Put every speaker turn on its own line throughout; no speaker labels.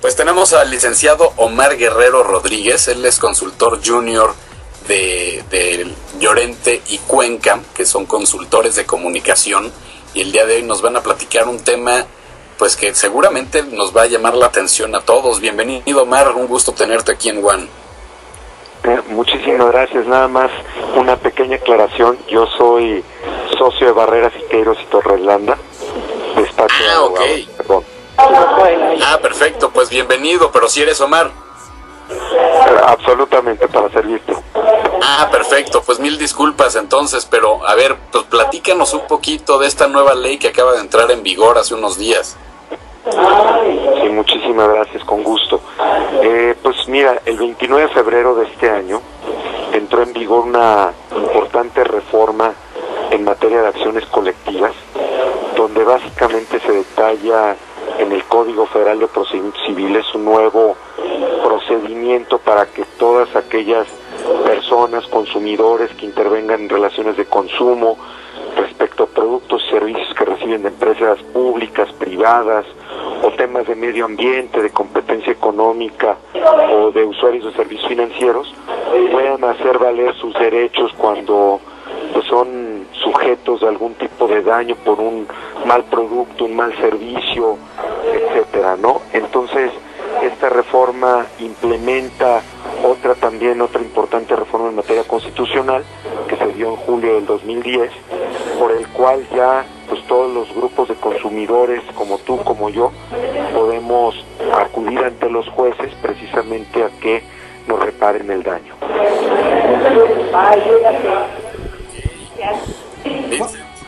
Pues tenemos al licenciado Omar Guerrero Rodríguez. Él es consultor junior de Llorente y Cuenca, que son consultores de comunicación, y el día de hoy nos van a platicar un tema pues que seguramente nos va a llamar la atención a todos. Bienvenido, Omar, un gusto tenerte aquí en One.
Muchísimas gracias. Nada más una pequeña aclaración. Yo soy socio de Barrera Siqueiros y Torreslanda, despacho de abogados. Perdón.
Perfecto, pues bienvenido, pero si eres Omar.
Absolutamente, para servirte.
Perfecto, pues mil disculpas entonces, pero a ver, pues platícanos un poquito de esta nueva ley que acaba de entrar en vigor hace unos días.
Sí, muchísimas gracias, con gusto. Pues mira, el 29 de febrero de este año entró en vigor una importante reforma en materia de acciones colectivas, donde básicamente se detalla en el Código Federal de Procedimientos Civiles un nuevo procedimiento para que todas aquellas personas, consumidores que intervengan en relaciones de consumo respecto a productos y servicios que reciben de empresas públicas, privadas, o temas de medio ambiente, de competencia económica o de usuarios de servicios financieros, puedan hacer valer sus derechos cuando pues, son sujetos de algún tipo de daño por un mal producto, un mal servicio, etcétera, ¿no? Entonces, esta reforma implementa otra importante reforma en materia constitucional que se dio en julio del 2010, por el cual ya pues todos los grupos de consumidores como tú, como yo, podemos acudir ante los jueces precisamente a que nos reparen el daño.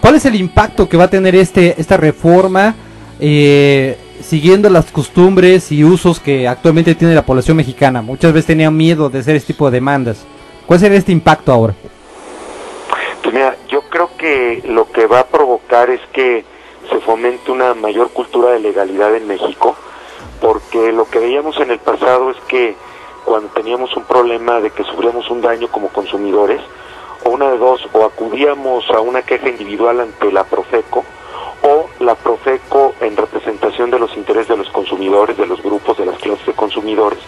¿Cuál es el impacto que va a tener esta reforma siguiendo las costumbres y usos que actualmente tiene la población mexicana? Muchas veces tenían miedo de hacer este tipo de demandas. ¿Cuál será este impacto ahora?
Pues mira, yo creo que lo que va a provocar es que se fomente una mayor cultura de legalidad en México, porque lo que veíamos en el pasado es que cuando teníamos un problema de que sufríamos un daño como consumidores, o una de dos, o acudíamos a una queja individual ante la Profeco, o la Profeco, en representación de los intereses de los consumidores, de los grupos, de las clases de consumidores,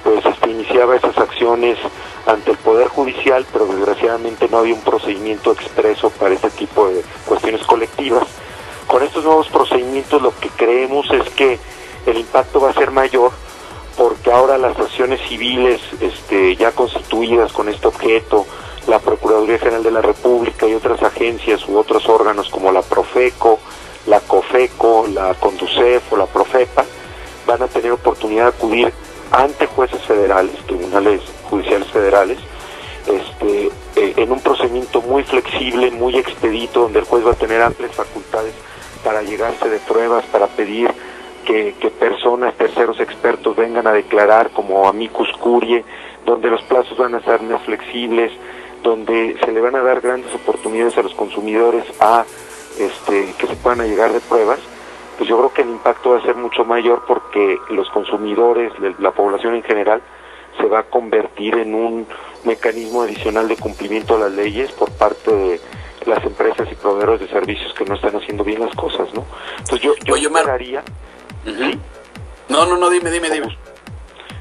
pues iniciaba esas acciones ante el Poder Judicial, pero desgraciadamente no había un procedimiento expreso para este tipo de cuestiones colectivas. Con estos nuevos procedimientos lo que creemos es que el impacto va a ser mayor, porque ahora las acciones civiles ya constituidas con este objeto, la Procuraduría General de la República y otras agencias u otros órganos como la Profeco, la COFECO, la CONDUCEF o la PROFEPA, van a tener oportunidad de acudir ante jueces federales, tribunales judiciales federales, en un procedimiento muy flexible, muy expedito, donde el juez va a tener amplias facultades para llegarse de pruebas, para pedir que personas, terceros expertos vengan a declarar como amicus curiae, donde los plazos van a ser más flexibles, donde se le van a dar grandes oportunidades a los consumidores a que se puedan llegar de pruebas. Pues yo creo que el impacto va a ser mucho mayor, porque los consumidores, la población en general, se va a convertir en un mecanismo adicional de cumplimiento de las leyes por parte de las empresas y proveedores de servicios que no están haciendo bien las cosas, ¿no? Entonces yo esperaría... ¿Sí?
No, dime.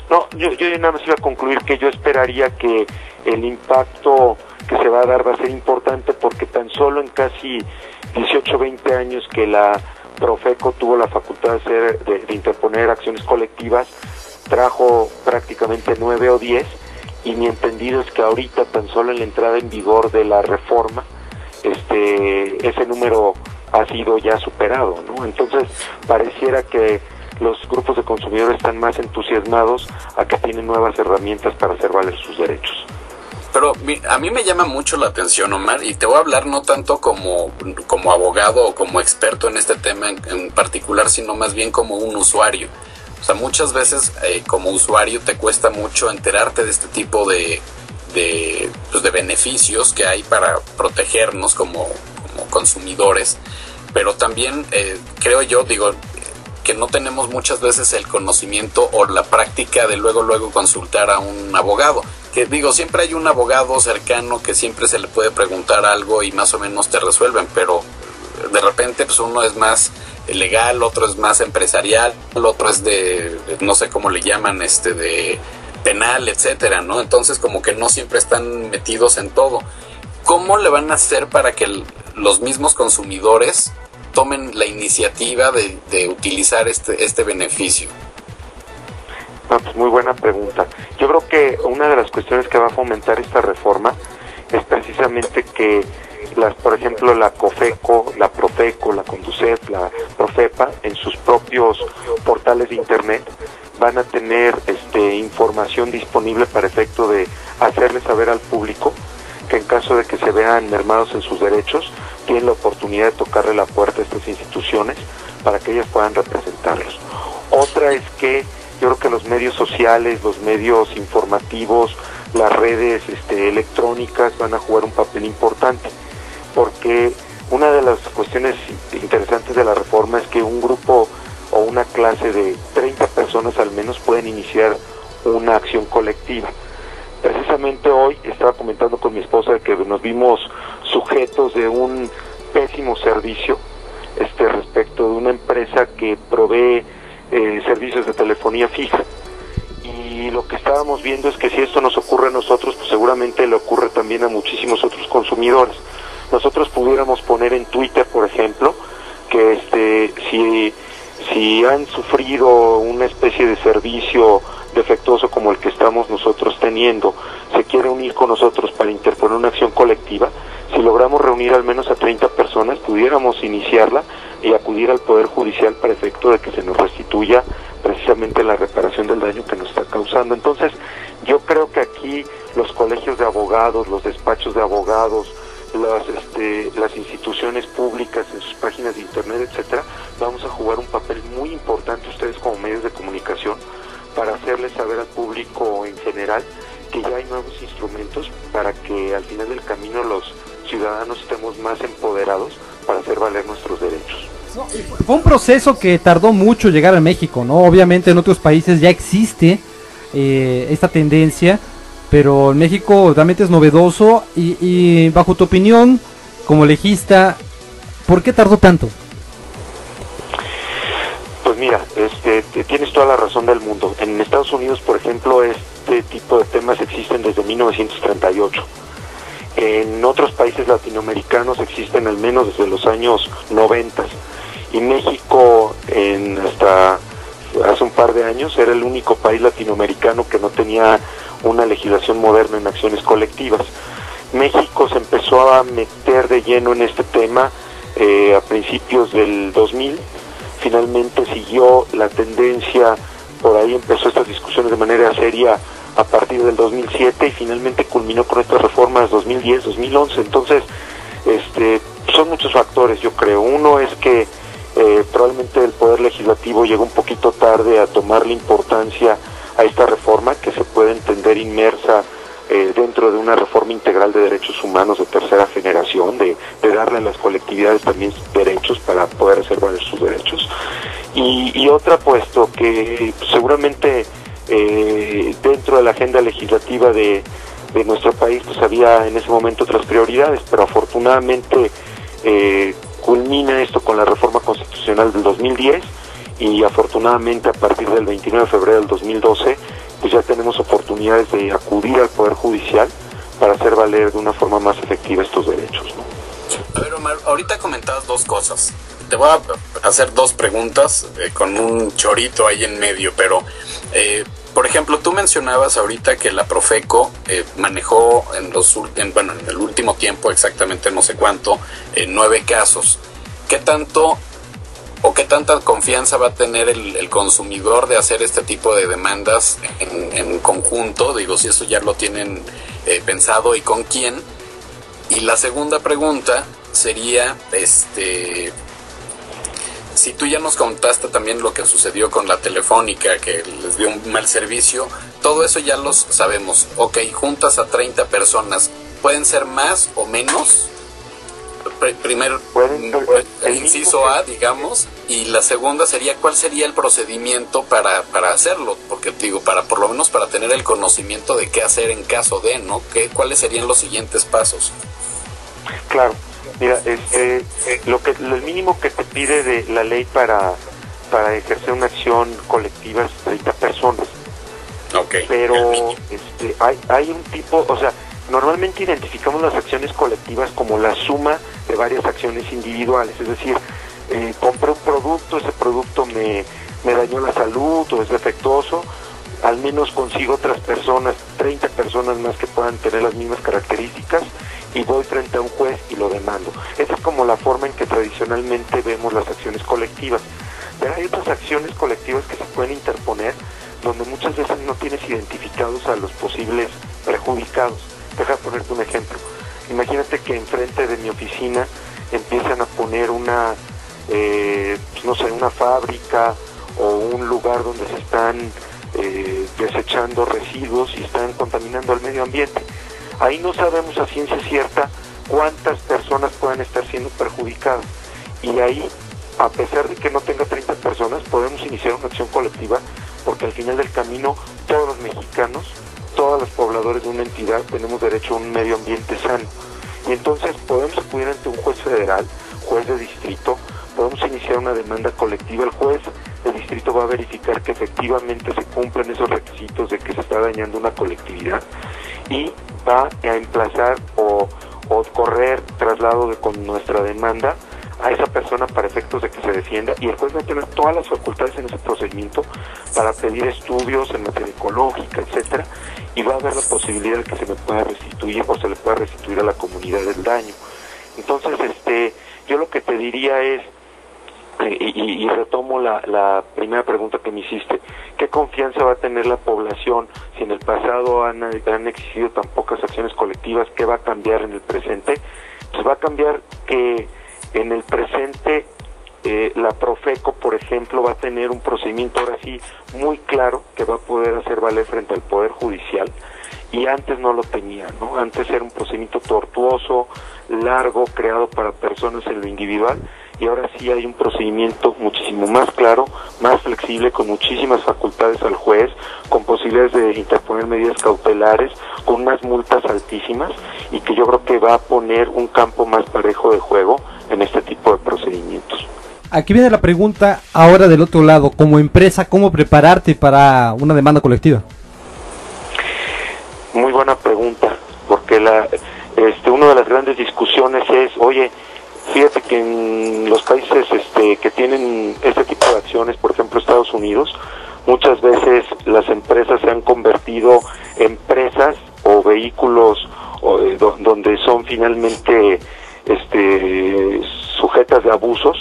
No, yo nada más iba a concluir que yo esperaría que el impacto que se va a dar va a ser importante, porque tan solo en casi 18 o 20 años que la Profeco tuvo la facultad de interponer acciones colectivas, trajo prácticamente 9 o 10, y mi entendido es que ahorita, tan solo en la entrada en vigor de la reforma, ese número ha sido ya superado, ¿no? Entonces pareciera que los grupos de consumidores están más entusiasmados a que tienen nuevas herramientas para hacer valer sus derechos.
Pero a mí me llama mucho la atención, Omar, y te voy a hablar no tanto como abogado o como experto en este tema en particular, sino más bien como un usuario. O sea, muchas veces como usuario te cuesta mucho enterarte de este tipo de beneficios que hay para protegernos como consumidores, pero también creo yo, que no tenemos muchas veces el conocimiento o la práctica de luego consultar a un abogado. Que siempre hay un abogado cercano que siempre se le puede preguntar algo y más o menos te resuelven, pero de repente pues uno es más legal, otro es más empresarial, el otro es de, no sé cómo le llaman, de penal, etcétera, ¿no? Entonces como que no siempre están metidos en todo. ¿Cómo le van a hacer para que los mismos consumidores tomen la iniciativa de utilizar este beneficio?
Pues muy buena pregunta. Yo creo que una de las cuestiones que va a fomentar esta reforma es precisamente que por ejemplo, la COFECO, la PROFECO, la CONDUCEF, la PROFEPA, en sus propios portales de internet van a tener información disponible para efecto de hacerle saber al público que en caso de que se vean mermados en sus derechos, tienen la oportunidad de tocarle la puerta a estas instituciones para que ellas puedan representarlos. Otra es que yo creo que los medios sociales, los medios informativos, las redes electrónicas van a jugar un papel importante, porque una de las cuestiones interesantes de la reforma es que un grupo o una clase de 30 personas al menos pueden iniciar una acción colectiva. Precisamente hoy estaba comentando con mi esposa que nos vimos sujetos de un pésimo servicio respecto de una empresa que provee servicios de telefonía fija. Y lo que estábamos viendo es que si esto nos ocurre a nosotros, pues seguramente le ocurre también a muchísimos otros consumidores. Nosotros pudiéramos poner en Twitter, por ejemplo, que si han sufrido una especie de servicio defectuoso como el que estamos nosotros teniendo, se quiere unir con nosotros para interponer una acción colectiva. Si logramos reunir al menos a 30 personas, pudiéramos iniciarla y acudir al Poder Judicial para efecto de que se nos restituya precisamente la reparación del daño que nos está causando. Entonces, yo creo que aquí los colegios de abogados, los despachos de abogados, las instituciones públicas en sus páginas de internet, etcétera, vamos a jugar un papel muy importante, ustedes como medios de comunicación, para hacerles saber al público en general que ya hay nuevos instrumentos para que al final del camino los ciudadanos estemos más empoderados para hacer valer nuestros derechos.
Fue un proceso que tardó mucho llegar a México, ¿no? Obviamente en otros países ya existe esta tendencia, pero en México realmente es novedoso y bajo tu opinión, como legista, ¿por qué tardó tanto?
Pues mira, tienes toda la razón del mundo. En Estados Unidos, por ejemplo, este tipo de temas existen desde 1938. En otros países latinoamericanos existen al menos desde los años 90. Y México, hasta hace un par de años, era el único país latinoamericano que no tenía una legislación moderna en acciones colectivas. México se empezó a meter de lleno en este tema a principios del 2000. Finalmente siguió la tendencia, por ahí empezó estas discusiones de manera seria a partir del 2007 y finalmente culminó con estas reformas 2010, 2011. Entonces, son muchos factores, yo creo. Uno es que probablemente el Poder Legislativo llegó un poquito tarde a tomarle importancia a esta reforma, que se puede entender inmersa dentro de una reforma integral de derechos humanos de tercera generación, de darle a las colectividades también derechos para poder hacer valer sus derechos. Y otra, puesto que seguramente dentro de la agenda legislativa de nuestro país pues había en ese momento otras prioridades, pero afortunadamente culmina esto con la reforma constitucional del 2010 y afortunadamente a partir del 29 de febrero del 2012 pues ya tenemos oportunidades de acudir al Poder Judicial para hacer valer de una forma más efectiva estos derechos, ¿no?
A ver, Omar, ahorita comentabas dos cosas. Te voy a hacer dos preguntas con un chorito ahí en medio, pero por ejemplo, tú mencionabas ahorita que la Profeco manejó en el último tiempo, exactamente no sé cuánto, 9 casos. ¿Qué tanto o qué tanta confianza va a tener el consumidor de hacer este tipo de demandas en conjunto? Digo, si eso ya lo tienen pensado y con quién. Y la segunda pregunta sería, si tú ya nos contaste también lo que sucedió con la Telefónica, que les dio un mal servicio, todo eso ya los sabemos. Ok, juntas a 30 personas, ¿pueden ser más o menos? Primero, el inciso A, digamos, y la segunda sería, ¿cuál sería el procedimiento para hacerlo? Porque digo, por lo menos para tener el conocimiento de qué hacer en caso de, ¿no? ¿Cuáles serían los siguientes pasos?
Claro, Mira, el mínimo que te pide de la ley para ejercer una acción colectiva es 30 personas.
Okay.
Pero hay un tipo, o sea, normalmente identificamos las acciones colectivas como la suma de varias acciones individuales, es decir, compré un producto, ese producto me dañó la salud o es defectuoso, al menos consigo otras personas, 30 personas más que puedan tener las mismas características y voy frente a un juez y lo demando. Esa es como la forma en que tradicionalmente vemos las acciones colectivas. Pero hay otras acciones colectivas que se pueden interponer donde muchas veces no tienes identificados a los posibles perjudicados. Deja ponerte un ejemplo. Imagínate que enfrente de mi oficina empiezan a poner una fábrica o un lugar donde se están desechando residuos y están contaminando el medio ambiente. Ahí no sabemos a ciencia cierta cuántas personas puedan estar siendo perjudicadas. Y ahí, a pesar de que no tenga 30 personas, podemos iniciar una acción colectiva, porque al final del camino todos los mexicanos, todos los pobladores de una entidad tenemos derecho a un medio ambiente sano. Y entonces podemos acudir ante un juez federal, juez de distrito, podemos iniciar una demanda colectiva. El juez de distrito va a verificar que efectivamente se cumplen esos requisitos de que se está dañando una colectividad y va a emplazar o correr traslado con nuestra demanda a esa persona para efectos de que se defienda, y el juez va a tener todas las facultades en ese procedimiento para pedir estudios en materia ecológica, etcétera, y va a haber la posibilidad de que se me pueda restituir o se le pueda restituir a la comunidad el daño. Entonces, yo lo que te diría es, y retomo la primera pregunta que me hiciste, ¿qué confianza va a tener la población si en el pasado han existido tan pocas acciones colectivas? ¿Qué va a cambiar en el presente? Pues va a cambiar que en el presente la Profeco, por ejemplo, va a tener un procedimiento ahora sí muy claro que va a poder hacer valer frente al Poder Judicial, y antes no lo tenía, ¿no? Antes era un procedimiento tortuoso, largo, creado para personas en lo individual, y ahora sí hay un procedimiento muchísimo más claro, más flexible, con muchísimas facultades al juez, con posibilidades de interponer medidas cautelares, con unas multas altísimas, y que yo creo que va a poner un campo más parejo de juego en este tipo de procedimientos.
Aquí viene la pregunta ahora del otro lado, como empresa, ¿cómo prepararte para una demanda colectiva?
Muy buena pregunta, porque una de las grandes discusiones es, oye, fíjate que en los países que tienen este tipo de acciones, por ejemplo Estados Unidos, muchas veces las empresas se han convertido en presas o vehículos donde son finalmente sujetas de abusos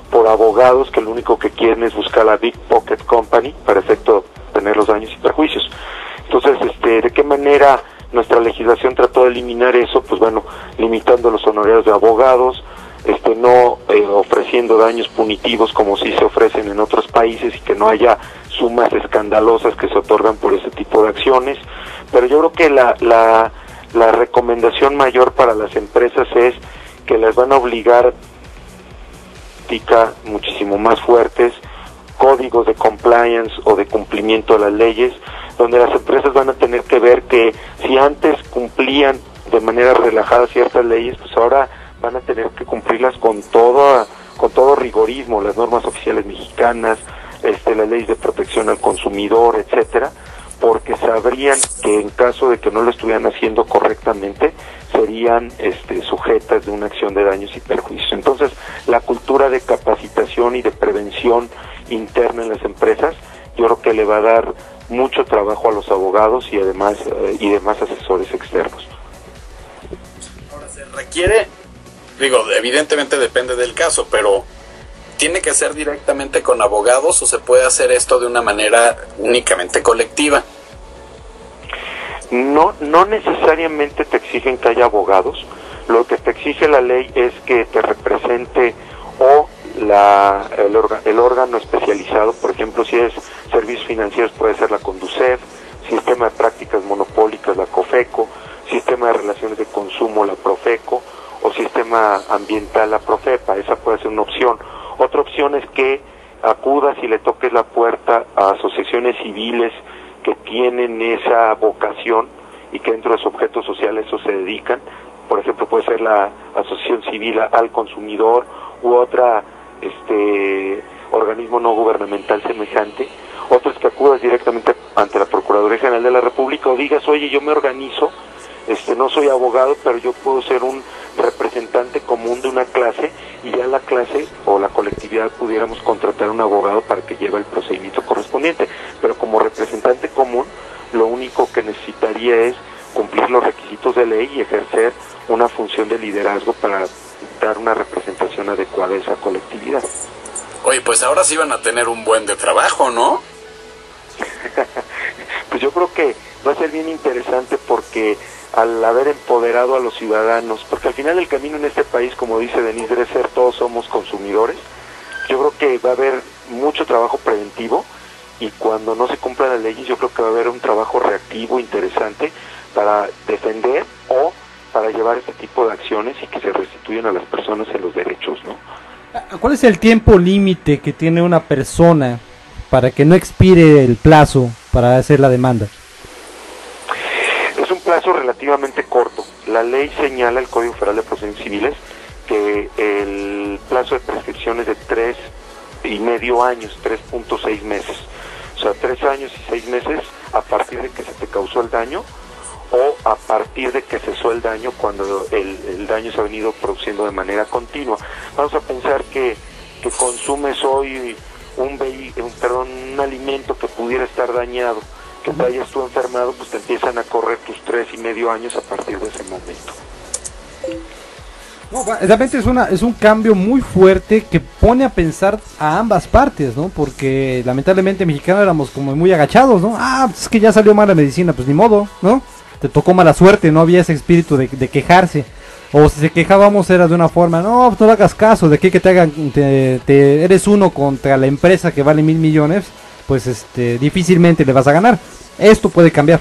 por abogados que lo único que quieren es buscar la Big Pocket Company para efecto de tener los daños y perjuicios. Entonces, ¿de qué manera nuestra legislación trató de eliminar eso? Pues bueno, limitando los honorarios de abogados, no ofreciendo daños punitivos como sí se ofrecen en otros países, y que no haya sumas escandalosas que se otorgan por ese tipo de acciones. Pero yo creo que la recomendación mayor para las empresas es que las van a obligar muchísimo más fuertes, códigos de compliance o de cumplimiento de las leyes, donde las empresas van a tener que ver que si antes cumplían de manera relajada ciertas leyes, pues ahora van a tener que cumplirlas con todo rigorismo, las normas oficiales mexicanas, las leyes de protección al consumidor, etcétera, porque sabrían que en caso de que no lo estuvieran haciendo correctamente, serían sujetas de una acción de daños y perjuicios. Entonces, la cultura de capacitación y de prevención interna en las empresas, yo creo que le va a dar mucho trabajo a los abogados y además y demás asesores externos.
Ahora se requiere, evidentemente depende del caso, pero ¿tiene que ser directamente con abogados o se puede hacer esto de una manera únicamente colectiva?
No necesariamente te exigen que haya abogados. Lo que te exige la ley es que te represente o el órgano especializado. Por ejemplo, si es servicios financieros, puede ser la Conducef, sistema de prácticas monopólicas, la COFECO, sistema de relaciones de consumo, la Profeco, o sistema ambiental, la Profepa. Esa puede ser una opción. Otra opción es que acudas y le toques la puerta a asociaciones civiles que tienen esa vocación y que dentro de su objeto social eso se dedican, por ejemplo puede ser la Asociación Civil al Consumidor u otra organismo no gubernamental semejante. Otro es que acudas directamente ante la Procuraduría General de la República o digas, oye, yo me organizo, no soy abogado, pero yo puedo ser un representante común de una clase, y ya la clase o la colectividad pudiéramos contratar a un abogado para que lleve el procedimiento correspondiente. Pero como representante común, lo único que necesitaría es cumplir los requisitos de ley y ejercer una función de liderazgo para dar una representación adecuada a esa colectividad.
Oye, pues ahora sí van a tener un buen de trabajo, ¿no?
Pues yo creo que va a ser bien interesante, porque al haber empoderado a los ciudadanos, porque al final el camino en este país, como dice Denise Dresser, todos somos consumidores. Yo creo que va a haber mucho trabajo preventivo, y cuando no se cumplan las leyes, yo creo que va a haber un trabajo reactivo interesante para defender o para llevar este tipo de acciones y que se restituyan a las personas en los derechos, ¿no?
¿Cuál es el tiempo límite que tiene una persona para que no expire el plazo para hacer la demanda?
Es un plazo relativamente corto. La ley señala, el Código Federal de Procedimientos Civiles, que el plazo de prescripción es de 3,5 años, 3.6 meses. O sea, 3 años y 6 meses a partir de que se te causó el daño, o a partir de que cesó el daño cuando el daño se ha venido produciendo de manera continua. Vamos a pensar que consumes hoy un alimento que pudiera estar dañado, que te hayas tú enfermado, pues te empiezan a correr tus 3,5 años a partir de ese momento.
No, realmente es un cambio muy fuerte que pone a pensar a ambas partes, ¿no? Porque lamentablemente mexicanos éramos como muy agachados, ¿no? Pues es que ya salió mala medicina, pues ni modo, ¿no? Te tocó mala suerte, no había ese espíritu de quejarse. O si se quejábamos era de una forma, no, pues no le hagas caso, de que te hagan, eres uno contra la empresa que vale 1,000 millones, pues difícilmente le vas a ganar. Esto puede cambiar.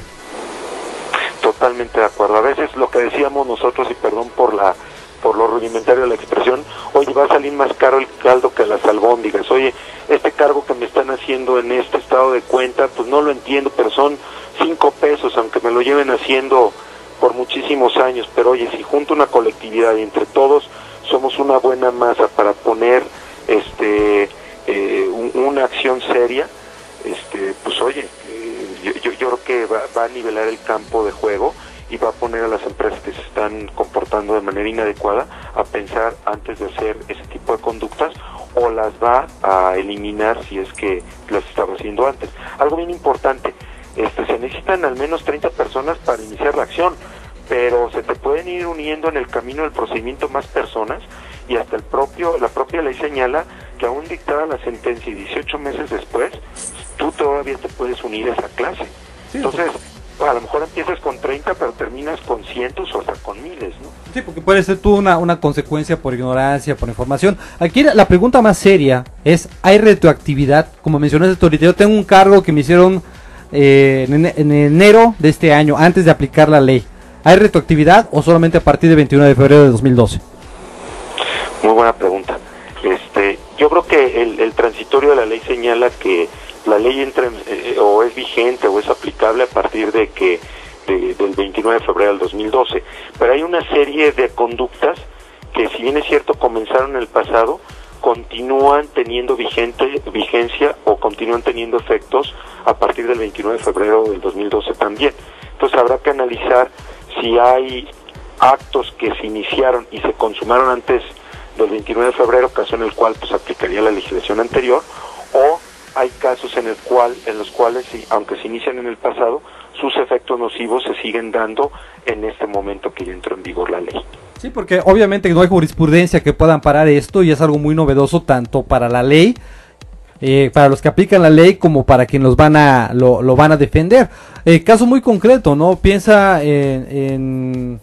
Totalmente de acuerdo. A veces lo que decíamos nosotros, y perdón por lo rudimentario de la expresión, oye, va a salir más caro el caldo que las albóndigas. Oye, este cargo que me están haciendo en este estado de cuenta, pues no lo entiendo, pero son 5 pesos, aunque me lo lleven haciendo por muchísimos años. Pero oye, si junto una colectividad y entre todos somos una buena masa para poner una acción seria, pues oye, yo creo que va a nivelar el campo de juego y va a poner a las empresas que se están comportando de manera inadecuada a pensar antes de hacer ese tipo de conductas, o las va a eliminar si es que las estaba haciendo antes. Algo bien importante, se necesitan al menos 30 personas para iniciar la acción, pero se te pueden ir uniendo en el camino del procedimiento más personas, y hasta la propia ley señala que aún dictada la sentencia y 18 meses después, tú todavía te puedes unir a esa clase. Sí, entonces, a lo mejor empiezas con 30, pero terminas con cientos o hasta con miles, ¿no? Sí,
porque puede ser tú una consecuencia por ignorancia, por información. Aquí la pregunta más seria es, ¿hay retroactividad? Como mencionaste ahorita, yo tengo un cargo que me hicieron en enero de este año, antes de aplicar la ley. ¿Hay retroactividad o solamente a partir del 21 de febrero de 2012?
Muy buena pregunta. Yo creo que el transitorio de la ley señala que la ley entra o es vigente o es aplicable a partir del 29 de febrero del 2012. Pero hay una serie de conductas que, si bien es cierto comenzaron en el pasado, continúan teniendo vigencia o continúan teniendo efectos a partir del 29 de febrero del 2012 también. Entonces habrá que analizar si hay actos que se iniciaron y se consumaron antes del 29 de febrero, caso en el cual pues aplicaría la legislación anterior, o hay casos en los cuales, aunque se inician en el pasado, sus efectos nocivos se siguen dando en este momento que ya entró en vigor la ley.
Sí, porque obviamente no hay jurisprudencia que pueda amparar esto, y es algo muy novedoso tanto para la ley, para los que aplican la ley, como para quienes lo van a defender. Caso muy concreto, ¿no? Piensa en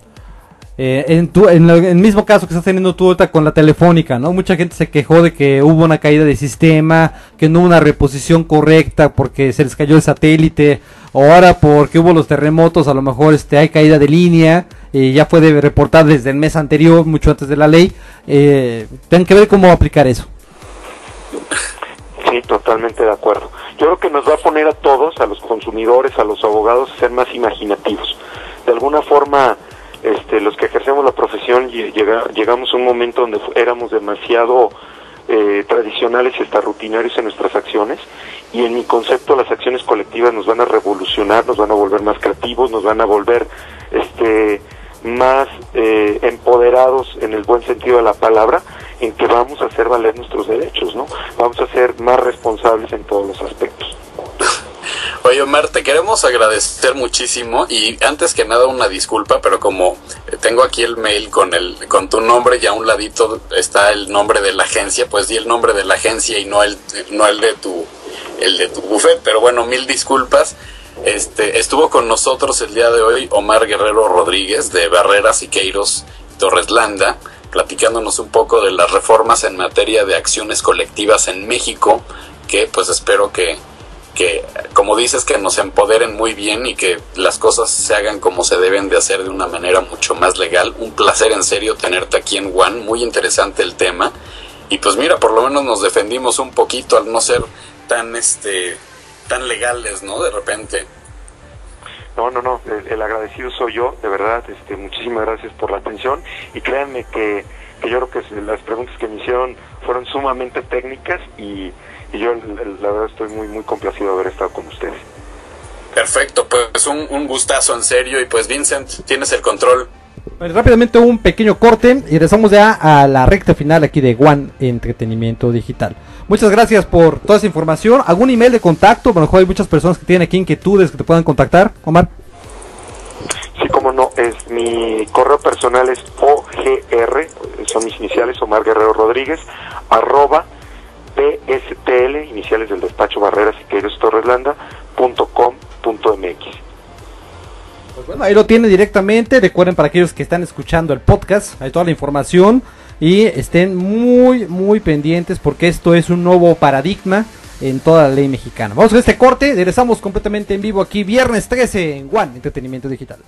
el mismo caso que estás teniendo tú ahorita con la Telefónica, ¿no? Mucha gente se quejó de que hubo una caída de sistema, que no hubo una reposición correcta porque se les cayó el satélite, o ahora porque hubo los terremotos, a lo mejor hay caída de línea, ya fue reportar desde el mes anterior, mucho antes de la ley. Tienen que ver cómo aplicar eso.
Sí, totalmente de acuerdo. Yo creo que nos va a poner a todos, a los consumidores, a los abogados, a ser más imaginativos. De alguna forma, los que ejercemos la profesión llegamos a un momento donde éramos demasiado tradicionales y hasta rutinarios en nuestras acciones, y en mi concepto las acciones colectivas nos van a revolucionar, nos van a volver más creativos, nos van a volver más empoderados en el buen sentido de la palabra, en que vamos a hacer valer nuestros derechos, ¿no? Vamos a ser más responsables en todos los aspectos.
Oye, Omar, te queremos agradecer muchísimo, y antes que nada una disculpa, pero como tengo aquí el mail con tu nombre y a un ladito está el nombre de la agencia, pues di el nombre de la agencia y no el de tu buffet, pero bueno, mil disculpas. Estuvo con nosotros el día de hoy Omar Guerrero Rodríguez de Barrera Siqueiros Torres Landa, platicándonos un poco de las reformas en materia de acciones colectivas en México, que pues espero que como dices, que nos empoderen muy bien y que las cosas se hagan como se deben de hacer, de una manera mucho más legal. Un placer en serio tenerte aquí en One, muy interesante el tema, y pues mira, por lo menos nos defendimos un poquito al no ser tan legales, ¿no? De repente.
No, el agradecido soy yo, de verdad, muchísimas gracias por la atención, y créanme que yo creo que las preguntas que me hicieron fueron sumamente técnicas, y yo la verdad estoy muy complacido de haber estado con ustedes.
Perfecto, pues un gustazo en serio, y pues Vincent, tienes el control.
Pues rápidamente un pequeño corte y regresamos ya a la recta final aquí de One Entretenimiento Digital. Muchas gracias por toda esa información. ¿Algún email de contacto? A lo mejor hay muchas personas que tienen aquí inquietudes que te puedan contactar, Omar.
Sí, cómo no, mi correo personal es OGR, son mis iniciales, Omar Guerrero Rodríguez, @PSTL, iniciales del despacho Barrera Siqueiros Torres Landa, .com.mx.
Pues bueno, ahí lo tiene directamente. Recuerden, para aquellos que están escuchando el podcast, hay toda la información, y estén muy pendientes, porque esto es un nuevo paradigma en toda la ley mexicana. Vamos a este corte, regresamos completamente en vivo aquí viernes 13 en One Entretenimiento Digital.